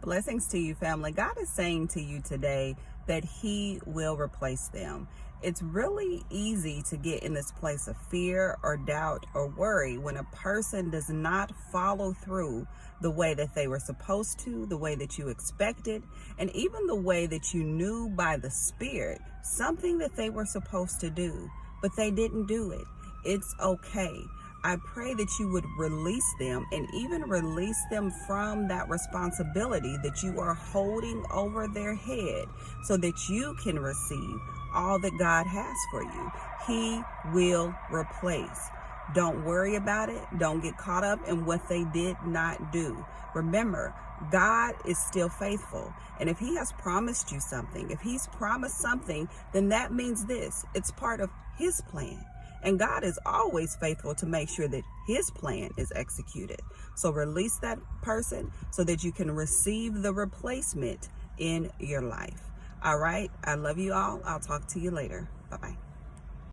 Blessings to you, family. God is saying to you today that He will replace them. It's really easy to get in this place of fear or doubt or worry when a person does not follow through the way that they were supposed to, the way that you expected, and even the way that you knew by the Spirit, something that they were supposed to do, but they didn't do it. It's okay. I pray that you would release them and even release them from that responsibility that you are holding over their head so that you can receive all that God has for you. He will replace. Don't worry about it. Don't get caught up in what they did not do. Remember, God is still faithful. And if He has promised you something, if He's promised something, then that means this. It's part of His plan. And God is always faithful to make sure that His plan is executed. So release that person so that you can receive the replacement in your life. All right. I love you all. I'll talk to you later. Bye-bye.